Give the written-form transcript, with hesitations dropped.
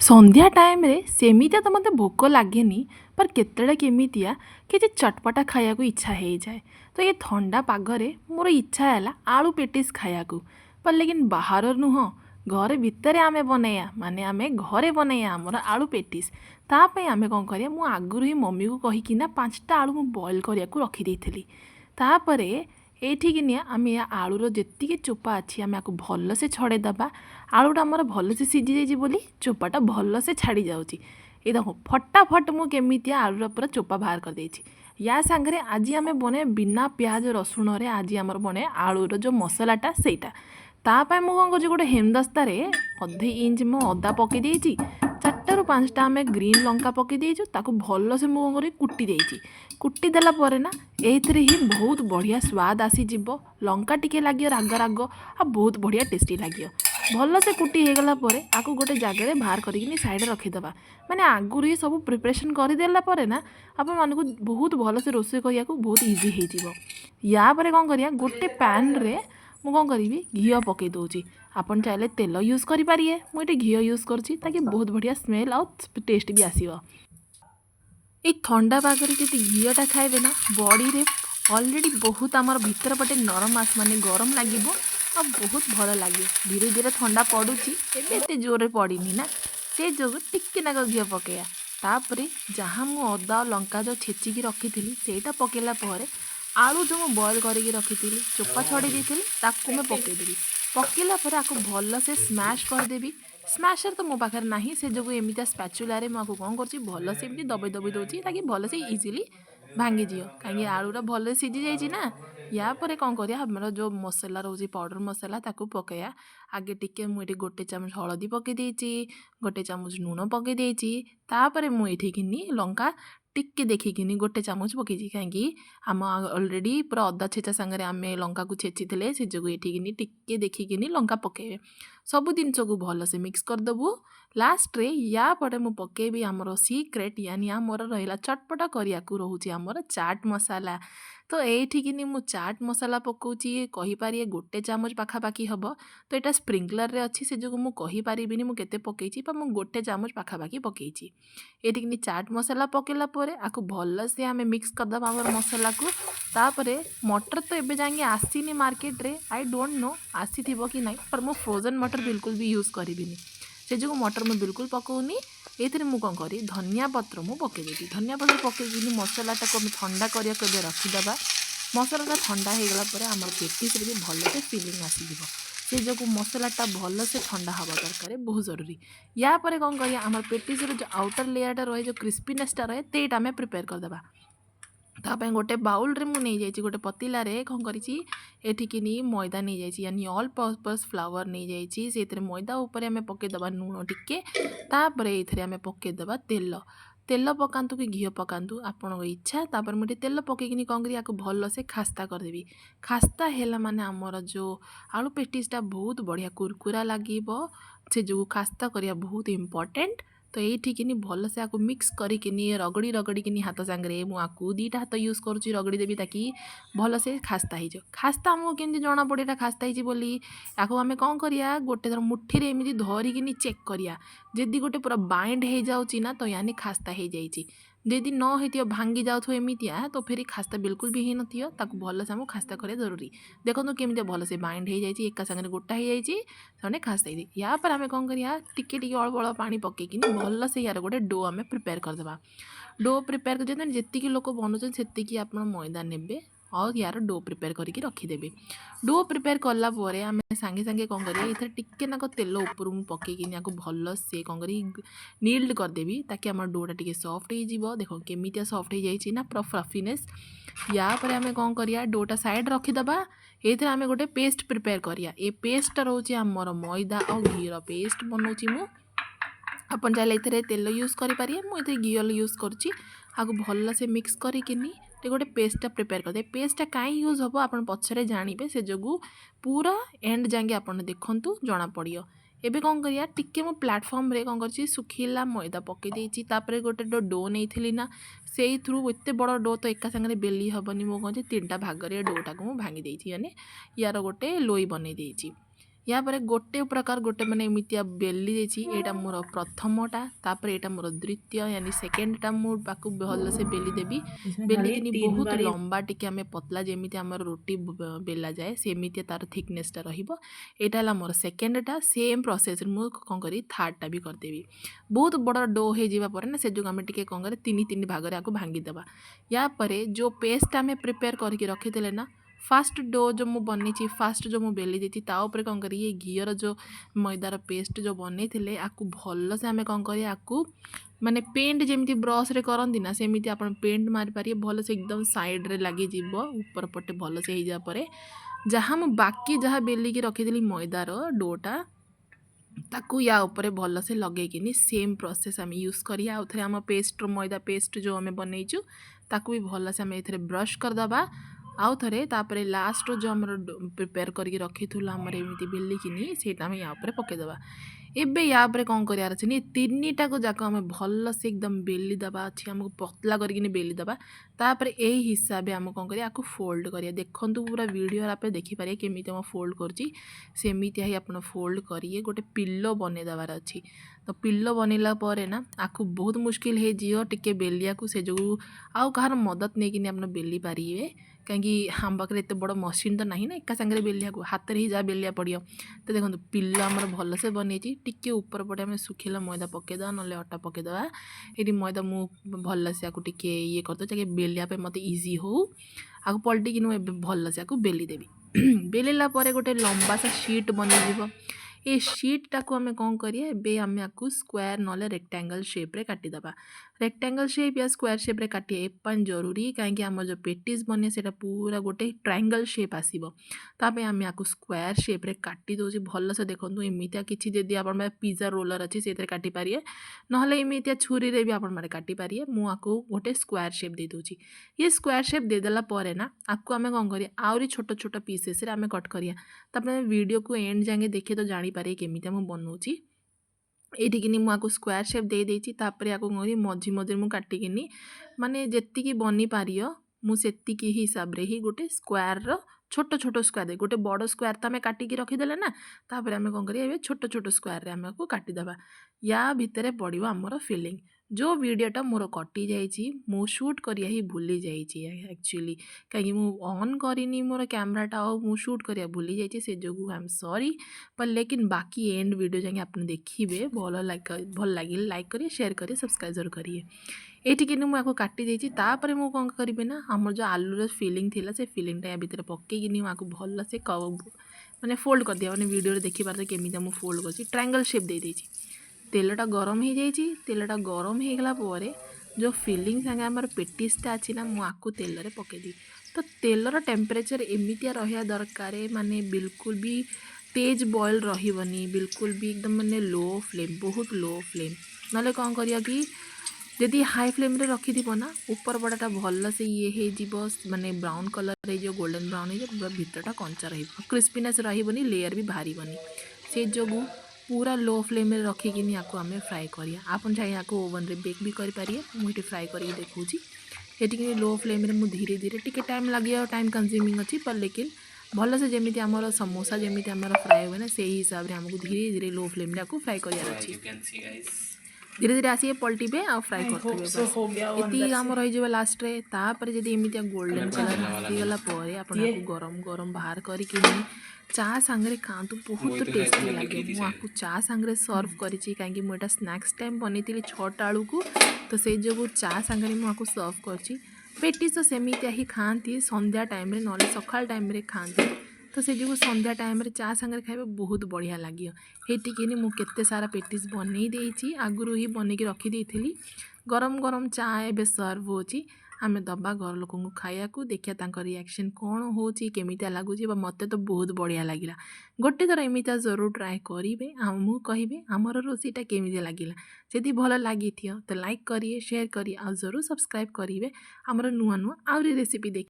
ସନ୍ଧ୍ୟା ଟାଇମ୍ରେ ସେମିତିଆ ତ ମୋତେ ଭୋକ ଲାଗେନି, पर କେତେବେଳେ କେମିତିଆ କିଛି ଚଟପଟା ଖାଇବାକୁ ଇଚ୍ଛା ହେଇଯାଏ। ତ ଏ ଥଣ୍ଡା ପାଗରେ ମୋର ଇଚ୍ଛା ହେଲା ଆଳୁ ପେଟିସ୍ ଖାଇବାକୁ। पर लेकिन ବାହାର ନୁହଁ, ଘରେ ଭିତରେ ଆମେ ବନେଇବା, ମାନେ ଆମେ ଘରେ ବନେଇବା ଆମର ଆଳୁ ପେଟିସ୍। ତା ପାଇଁ ଆମେ କ'ଣ କରିବା, ମୁଁ ଆଗରୁ ହିଁ ମମିକୁ କହିକିନା 5ଟା ଆଳୁ ମୁଁ ବଏଲ୍ କରିବାକୁ ରଖିଦେଇଥିଲି। ତାପରେ ଏଇଠିକି ନିଆ ଆମେ ଏ ଆଳୁର ଯେତିକି ଚୋପା ଅଛି ଆମେ ଆକୁ ଭଲସେ ଛଡ଼େଇ ଦେବା। ଆଳୁଟା ଆମର ଭଲସେ ସିଝି ଯାଇଛି ବୋଲି ଚୋପାଟା ଭଲସେ ଛାଡ଼ି ଯାଉଛି। ଏଇ ଦେଖ ଫଟାଫଟ ମୁଁ କେମିତିଆ ଆଳୁର ପୁରା ଚୋପା ବାହାର କରିଦେଇଛି। ୟା ସାଙ୍ଗରେ ଆଜି ଆମେ ବନେଇବା ବିନା ପିଆଜ ରସୁଣରେ ଆଜି ଆମର ବନେଇବା ଆଳୁର ଯେଉଁ ମସଲାଟା ସେଇଟା। ତା ପାଇଁ ମୁଁ କ'ଣ କରୁଛି, ଗୋଟେ ହେମଦସ୍ତାରେ ଅଧେ ଇଞ୍ଚ ମୁଁ ଅଦା ପକାଇ ଦେଇଛି, 4ଟାରୁ 5ଟା ଆମେ ଗ୍ରୀନ୍ ଲଙ୍କା ପକାଇ ଦେଇଛୁ, ତାକୁ ଭଲସେ ମୁଁ କ'ଣ କରିବି କୁଟି ଦେଇଛି। କୁଟି ଦେଲା ପରେ ନା ଏଇଥିରେ ହିଁ ବହୁତ ବଢ଼ିଆ ସ୍ୱାଦ ଆସିଯିବ, ଲଙ୍କା ଟିକେ ଲାଗିବ ରାଗ ରାଗ ଆଉ ବହୁତ ବଢ଼ିଆ ଟେଷ୍ଟି ଲାଗିବ। ଭଲସେ କୁଟି ହେଇଗଲା ପରେ ଆକୁ ଗୋଟେ ଜାଗାରେ ବାହାର କରିକିନି ସାଇଡ଼ରେ ରଖିଦେବା। ମାନେ ଆଗରୁ ହିଁ ସବୁ ପ୍ରିପାରେସନ୍ କରିଦେଲା ପରେ ନା ଆପଣମାନଙ୍କୁ ବହୁତ ଭଲସେ ରୋଷେଇ କରିବାକୁ ବହୁତ ଇଜି ହେଇଯିବ। ୟା ପରେ କ'ଣ କରିବା, ଗୋଟେ ପ୍ୟାନ୍ରେ ମୁଁ କ'ଣ କରିବି ଘିଅ ପକାଇ ଦେଉଛି। ଆପଣ ଚାହିଁଲେ ତେଲ ୟୁଜ୍ କରିପାରିବେ, ମୁଁ ଏଠି ଘିଅ ୟୁଜ୍ କରୁଛି ତାକି ବହୁତ ବଢ଼ିଆ ସ୍ମେଲ୍ ଆଉ ଟେଷ୍ଟ ବି ଆସିବ। ଏଇ ଥଣ୍ଡା ପାଗରେ ଯଦି ଘିଅଟା ଖାଇବେ ନା ବଡ଼ିରେ ଅଲରେଡ଼ି ବହୁତ ଆମର ଭିତର ପଟେ ନରମ ମାନେ ଗରମ ଲାଗିବ ଆଉ ବହୁତ ଭଲ ଲାଗେ। ଧୀରେ ଧୀରେ ଥଣ୍ଡା ପଡ଼ୁଛି, ଏବେ ଏତେ ଜୋରରେ ପଡ଼ିନି ନା, ସେ ଯୋଗୁଁ ଟିକେ ନାକ ଘିଅ ପକାଇବା। ତାପରେ ଯାହା ମୁଁ ଅଦା ଆଉ ଲଙ୍କା ଯେଉଁ ଛେଚିକି ରଖିଥିଲି ସେଇଟା ପକାଇଲା ପରେ ଆଳୁ ଯେଉଁ ମୁଁ ବଏଲ୍ କରିକି ରଖିଥିଲି ଚୋପା ଛଡ଼େଇ ଦେଇଥିଲି ତାକୁ ମୁଁ ପକାଇଦେବି। ପକାଇଲା ପରେ ଆକୁ ଭଲସେ ସ୍ମାଶ୍ କରିଦେବି। ସ୍ମାଶର ତ ମୋ ପାଖରେ ନାହିଁ, ସେ ଯୋଗୁଁ ଏମିତିଆ ସ୍ପାଚୁଲାରେ ମୁଁ ଆକୁ କ'ଣ କରୁଛି ଭଲସେ ଏମିତି ଦବେଇ ଦବେଇ ଦେଉଛି ତାକି ଭଲସେ ଇଜିଲି ଭାଙ୍ଗିଯିବ, କାହିଁକି ଆଳୁଟା ଭଲରେ ସିଝି ଯାଇଛି ନା। ୟା ପରେ କ'ଣ କରିବା, ଆମର ଯେଉଁ ମସଲା ରହୁଛି ପାଉଡ଼ର ମସଲା ତାକୁ ପକାଇବା। ଆଗେ ଟିକେ ମୁଁ ଏଠି ଗୋଟେ ଚାମଚ ହଳଦୀ ପକାଇ ଦେଇଛି, ଗୋଟେ ଚାମଚ ଲୁଣ ପକାଇ ଦେଇଛି, ତାପରେ ମୁଁ ଏଠିକିନି ଲଙ୍କା ଟିକେ ଦେଖିକିନି ଗୋଟେ ଚାମଚ ପକାଇଛି, କାହିଁକି ଆମ ଅଲରେଡ଼ି ପୁରା ଅଦା ଛେଚା ସାଙ୍ଗରେ ଆମେ ଲଙ୍କାକୁ ଛେଚିଥିଲେ, ସେ ଯୋଗୁଁ ଏଠିକିନି ଟିକେ ଦେଖିକିନି ଲଙ୍କା ପକାଇବେ। ସବୁ ଜିନିଷକୁ ଭଲସେ ମିକ୍ସ କରିଦେବୁ। ଲାଷ୍ଟରେ ୟା ପରେ ମୁଁ ପକାଇବି ଆମର ସିକ୍ରେଟ୍, ୟାନି ଆମର ରହିଲା ଚଟପଟା କରିବାକୁ ରହୁଛି ଆମର ଚାଟ୍ ମସଲା। ତ ଏଇଠିକିନି ମୁଁ ଚାଟ୍ ମସଲା ପକାଉଛି, କହିପାରିବେ ଗୋଟେ ଚାମଚ ପାଖାପାଖି ହେବ। ତ ଏଇଟା ସ୍ପ୍ରିଙ୍କଲରରେ ଅଛି, ସେ ଯୋଗୁଁ ମୁଁ କହିପାରିବିନି ମୁଁ କେତେ ପକାଇଛି, ବା ମୁଁ ଗୋଟେ ଚାମଚ ପାଖାପାଖି ପକାଇଛି। ଏଇଠିକିନି ଚାଟ୍ ମସଲା ପକାଇଲା ପରେ ଆକୁ ଭଲସେ ଆମେ ମିକ୍ସ କରିଦେବା ଆମର ମସଲାକୁ। ତାପରେ ମଟର ତ ଏବେ ଯାଇକି ଆସିନି ମାର୍କେଟରେ, ଆଇ ଡୋଣ୍ଟ ନୋ ଆସିଥିବ କି ନାହିଁ, पर ମୁଁ ଫ୍ରୋଜେନ୍ ମଟର ବିଲକୁଲ ବି ୟୁଜ୍ କରିବିନି, ସେ ଯୋଗୁଁ ମଟର ମୁଁ ବିଲକୁଲ ପକାଉନି। ଏଇଥିରେ ମୁଁ କ'ଣ କରିବି, ଧନିଆ ପତ୍ର ମୁଁ ପକାଇଦେବି। ଧନିଆ ପତ୍ର ପକାଇକିନି ମସଲାଟାକୁ ଆମେ ଥଣ୍ଡା କରିବାକୁ ଏବେ ରଖିଦେବା। ମସଲାଟା ଥଣ୍ଡା ହେଇଗଲା ପରେ ଆମର ପେଟିସ୍ରେ ବି ଭଲସେ ଫିଲିଂ ଆସିଯିବ, ସେ ଯୋଗୁଁ ମସଲାଟା ଭଲସେ ଥଣ୍ଡା ହେବା ଦରକାର, ବହୁତ ଜରୁରୀ। ୟା ପରେ କ'ଣ କରିବା, ଆମର ପେଟିସ୍ର ଯେଉଁ ଆଉଟର ଲେୟରଟା ରହେ, ଯେଉଁ କ୍ରିସ୍ପିନେସ୍ଟା ରହେ, ସେଇଟା ଆମେ ପ୍ରିପେୟାର କରିଦେବା। ତା ପାଇଁ ଗୋଟେ ବାଉଲରେ ମୁଁ ନେଇଯାଇଛି, ଗୋଟେ ପତିଲାରେ କ'ଣ କରିଛି ଏଠିକିନି ମଇଦା ନେଇଯାଇଛି, ୟାନି ଅଲ୍ ପର୍ପସ୍ ଫ୍ଲାୱାର ନେଇଯାଇଛି। ସେଇଥିରେ ମଇଦା ଉପରେ ଆମେ ପକାଇଦେବା ଲୁଣ ଟିକେ, ତାପରେ ଏଇଥିରେ ଆମେ ପକାଇଦେବା ତେଲ। ତେଲ ପକାନ୍ତୁ କି ଘିଅ ପକାନ୍ତୁ ଆପଣଙ୍କ ଇଚ୍ଛା। ତାପରେ ମୁଁ ଟିକେ ତେଲ ପକାଇକିନି କ'ଣ କରିବି, ଆକୁ ଭଲସେ ଖାସ୍ତା କରିଦେବି। ଖାସ୍ତା ହେଲା ମାନେ ଆମର ଯେଉଁ ଆଳୁ ପେଟିସ୍ଟା ବହୁତ ବଢ଼ିଆ କୁରକୁରା ଲାଗିବ, ସେ ଯୋଗୁଁ ଖାସ୍ତା କରିବା ବହୁତ ଇମ୍ପର୍ଟାଣ୍ଟ। ତ ଏଇଠିକିନି ଭଲସେ ଆକୁ ମିକ୍ସ କରିକିନି ରଗଡ଼ିକିନି ହାତ ସାଙ୍ଗରେ ମୁଁ ଆକୁ 2ଟା ହାତ ୟୁଜ୍ କରୁଛି, ରଗଡ଼ି ଦେବି ତାକି ଭଲସେ ଖାସ୍ତା ହେଇଯିବ। ଖାସ୍ତା ଆମକୁ କେମିତି ଜଣାପଡ଼େ ଏଇଟା ଖାସ୍ତା ହେଇଛି ବୋଲି, ଆକୁ ଆମେ କ'ଣ କରିବା, ଗୋଟେ ଥର ମୁଠିରେ ଏମିତି ଧରିକିନି ଚେକ୍ କରିବା। ଯଦି ଗୋଟେ ପୁରା ବାଇଣ୍ଡ ହେଇଯାଉଛି ନା ତ ୟାନି ଖାସ୍ତା ହେଇଯାଇଛି। ଯଦି ନ ହେଇଥିବ ଭାଙ୍ଗି ଯାଉଥିବ ଏମିତିଆ ତ ଫେରି ଖାସ୍ତା ବିଲକୁଲ ବି ହେଇନଥିବ, ତାକୁ ଭଲସେ ଆମକୁ ଖାସ୍ତା କରିବା ଜରୁରୀ। ଦେଖନ୍ତୁ କେମିତି ଭଲସେ ବାଇଣ୍ଡ ହେଇଯାଇଛି, ଏକା ସାଙ୍ଗରେ ଗୋଟା ହେଇଯାଇଛି, ସେମାନେ ଖାସ୍ତା ହେଇଯାଇଛି। ୟା ପରେ ଆମେ କ'ଣ କରିବା, ଟିକେ ଟିକେ ଅଳ୍ପ ଅଳ୍ପ ପାଣି ପକାଇକିନି ଭଲସେ ୟାର ଗୋଟେ ଡୋ ଆମେ ପ୍ରିପେୟାର କରିଦେବା। ଡୋ ପ୍ରିପେୟାର କରି ଯେତିକି ଲୋକ ବନଉଛନ୍ତି ସେତିକି ଆପଣ ମଇଦା ନେବେ ଆଉ ୟାର ଡୋ ପ୍ରିପେୟାର କରିକି ରଖିଦେବେ। ଡୋ ପ୍ରିପେୟାର କଲା ପରେ ଆମେ ସାଙ୍ଗେ ସାଙ୍ଗେ କ'ଣ କରିବା, ଏଥିରେ ଟିକେ ନାକ ତେଲ ଉପରୁ ମୁଁ ପକାଇକିନି ଆକୁ ଭଲସେ କ'ଣ କରି ନିଲ୍ଡ କରିଦେବି, ତାକି ଆମର ଡୋଟା ଟିକେ ସଫ୍ଟ ହେଇଯିବ। ଦେଖ କେମିତିଆ ସଫ୍ଟ ହେଇଯାଇଛି ନା, ପୁରା ଫ୍ଲଫିନେସ୍। ୟା ପରେ ଆମେ କ'ଣ କରିବା, ଡୋଟା ସାଇଡ଼୍ ରଖିଦେବା। ଏଇଥିରେ ଆମେ ଗୋଟେ ପେଷ୍ଟ ପ୍ରିପେୟାର କରିବା। ଏ ପେଷ୍ଟଟା ରହୁଛି ଆମର ମଇଦା ଆଉ ଘିଅର ପେଷ୍ଟ ବନାଉଛି ମୁଁ। ଆପଣ ଚାହିଁଲେ ଏଥିରେ ତେଲ ୟୁଜ୍ କରିପାରିବେ, ମୁଁ ଏଥିରେ ଘିଅ ୟୁଜ୍ କରୁଛି। ଆକୁ ଭଲସେ ମିକ୍ସ କରିକିନି ଗୋଟେ ପେଷ୍ଟଟା ପ୍ରିପେୟାର କରିଦେବେ। ପେଷ୍ଟଟା କାହିଁ ୟୁଜ୍ ହେବ ଆପଣ ପଛରେ ଜାଣିବେ, ସେ ଯୋଗୁଁ ପୁରା ଏଣ୍ଡ ଯାଏଁ ଆପଣ ଦେଖନ୍ତୁ ଜଣାପଡ଼ିବ। ଏବେ କ'ଣ କରିବା, ଟିକେ ମୁଁ ପ୍ଲାଟଫର୍ମରେ କ'ଣ କରିଛି ଶୁଖିଲା ମଇଦା ପକାଇ ଦେଇଛି, ତାପରେ ଗୋଟେ ଡୋ ନେଇଥିଲି ନା, ସେଇଥିରୁ ଏତେ ବଡ଼ ଡୋ ତ ଏକା ସାଙ୍ଗରେ ବେଲି ହେବନି, ମୁଁ କ'ଣ 3ଟା ଭାଗରେ ଡୋଟାକୁ ମୁଁ ଭାଙ୍ଗି ଦେଇଛି, ମାନେ ୟାର ଗୋଟେ ଲୋଇ ବନେଇ ଦେଇଛି। या पर गोटे प्रकार गोटे माने एमितिया बेली देछि एटा मोर प्रथमटा तापर एटा मोर द्वितीय यानी सेकेंडटा मु बाकू भल से बेली देबी बेली किनी बहुत लंबा टिके आमे पतला जेमिति हमर रोटी बेला जाए सेमिति तार थिकनेसटा रहिबो एटा ला मोर सेकेंडटा सेम प्रोसेस मु कोन करी थर्डटा भी कर देबी बहुत बड़ डो हे जिबा पर ना से जो आमे टिके कोन करे तीन तीन भाग रे आको भांगी देबा या परे जो पेस्ट आमे प्रिपेयर करके रखी देले ना फास्ट डो जो मु बनी फास्ट जो मु बेली देती ता ऊपर कौन करी ये घीर जो मैदार पेस्ट जो बनी थे आपको भल से आम कौन करिए आपको माने पेंट जमी ब्रश रे करती ना सेमती आप पेंट मारी पारे भल से एकदम साइड रे लगी ऊपर पटे भल से हो जाए जहाँ मु बाकी जहाँ बेलिकी रखी मैदार डोटा ताकू या ऊपर भल से लगेकिनी सेम प्रोसेस आम यूज करिए आउ थे आम पेस्ट मैदा पेस्ट जो आम बनईचु ताकू भी भल से आम ए ब्रश करदबा आउ थे तापर लास्ट जो आम प्रिपेयर करके रखी आमर एमती बेलिकिनी सेटा आम या पकईदबा एबे या कौन करार अच्छे तीन टाक जाक आम भल से एकदम बेली दबा अच्छी आमको पतला करके बेली दबा तापर यही हिसाब से आम कौन करिया फोल्ड करिया देखु पूरा वीडियो आप देखिपारे केमी आम फोल्ड करमती ही आप फोल्ड करिए गोटे पिल्लो बने देवार अच्छी तो पिल्लो बनैला पर ना आपको बहुत मुश्किल है जियो टिके बेलिया को से जो आउ कहार मदद नहीं कि बेली पारे कहीं आम पाखे एत बड़ मशीन तो नहीं ना एका सांगे बेलिया को हाथ में ही जहाँ बेलिया पड़ो तो देखो पिल्लो आमर भल से बनी टिके ऊपर पटे आम सुखिला मैदा पकईदा ना अटा पकईदा ये मैदा मु भल से आपको टिके ये करदे बेलिया मत इजी हो आपको पलटिकी भल से आपको बेली देवी बेलिला गोटे लंबा सा शीट बन ये शीट टाक आम कौन करिए आम आपको स्क्वायर ना रेक्टांगल शेप्रे काटिदेबा रेक्टांगल शेप या स्क्वायर शेप्रे काटे एपान जरूरी कहीं आम जो पेटिस बने से पूरा गोटे ट्रायंगल शेप आसो ताप आम आपको स्क्वायर शेप्रे काटी दौर भल से देखो एमती किसी जदि आप पिज्जा रोलर अच्छी से काटिपारे ना एमती छुरी रे भी आप काटिपारे मुझे गोटे स्क्वायर शेप दे दूँ ये स्क्वायर शेप देदेला ना आपको आम कौन करिए आहरी छोट छोट पीसेस आम कट करिया तापर वीडियो को एंड जाए देखे तो जानीपारे केमिति मु बनाऊँगी एठिकी मुझे स्क्वायर शेप दे देती तापर या मझी मझे मुझे काटिकी माने जेतिकी बनी पार मुझे हिसाब रे ही गोटे स्क्वायर छोट छोट स्क्वायर गोटे बड़ स्क्वायर तो आम काटिकी रखीदे ना तापर आम कौन करिए छोट छोट स्क्वायर आम को काटिदेबा या भितर पड़ो आमर फिलिंग जो वीडियोटा मोर कटि जाइए मु शूट करिया ही भूली जाइए एक्चुअली कहीं ऑन करनी मोर कैमराटा मु शूट करिया भूली जाइए से जो आई एम सॉरी पर लेकिन बाकी एंड वीडियो जाके आप देखिए भल लगे लाइक करिए शेयर करिए सब्सक्राइब जरूर करिए ये मुझे काटी देती तापर मुझे कौन करी ना आम जो आलूर फिलिंग थी से फिलिंगटा या भितर पकईकिनी भल से मैंने फोल्ड कर दिया मैंने वीडियो देखिपारे केमी मुझे फोल्ड कर ट्रायंगल शेप दे देती तेलटा गरम हो जाइए तेलटा गरम होगला जो फिलिंग सांगे आमर पेटिसटा अच्छी ना मुझे तेल रे पकईदी तो तेलर टेम्परेचर एमती रहा दरकार माने बिल्कुल भी तेज बॉयल रही बिल्कुल भी एकदम माने लो फ्लेम बहुत लो फ्लेम ना कौन करिया कि जदि हाई फ्लेम रे रखी थी ना ऊपर बड़ाटा भल से ये हो माने ब्राउन कलर जो गोल्डन ब्राउन हो पूरा भितरटा कंचा क्रिस्पीनेस रही लेयर भी बाहर से जो पूरा लो फ्लेम रे रखिकी आपको आम फ्राए करिया आपन चाहिए आपको ओवन रे बेक भी करें मुझे फ्राए करके देखूँ ये लो फ्लेम रे मुझे धीरे धीरे टिके टाइम लगे टाइम कंज्यूमिंग अच्छी पर लेकिन भल से जमी आमर समोसा जमी आमर फ्राए हुए ना से हिसाब से आमको धीरे धीरे लो फ्लेम रे आपको फ्राए करार अच्छी धीरे धीरे आसिए पलटिबे आ फ्राए करते ये आम रही लास्ट रे तापर जदि एमती गोल्डन कलर आसीगला आपको गरम गरम बाहर करके चा सांगे खातु बहुत टेस्टी लगे मुझे चा सांगे सर्व करी कहीं मुझे स्नैक्स टाइम बनी 6टा आलू को तो से जो चा सांगे मुझे सर्व कर पेटिस तो सेमिति ही खाती संध्या टाइम ना सकाल टाइम खाती तो से जो संध्या टाइम चा सांगे खाइबा बहुत बढ़िया लगे हेटिके मुझे सारा पेटिस बनई देती आगुरी ही बनईकी रखी गरम गरम चा एवं सर्व होची आमे दबा घर लोक खाया को देखिया रिएक्शन कौन हो केमिया लगुच मत तो बहुत बढ़िया लगे गोटे थर एमिता जरूर ट्राए करेंगे मुझे कहे आमर रोषईटा केमी लगे जदि भल लगी तो लाइक करिए शेयर करिए आ जरूर सब्सक्राइब करेंगे आमर नुआ नुआ आउरी रेसिपी देख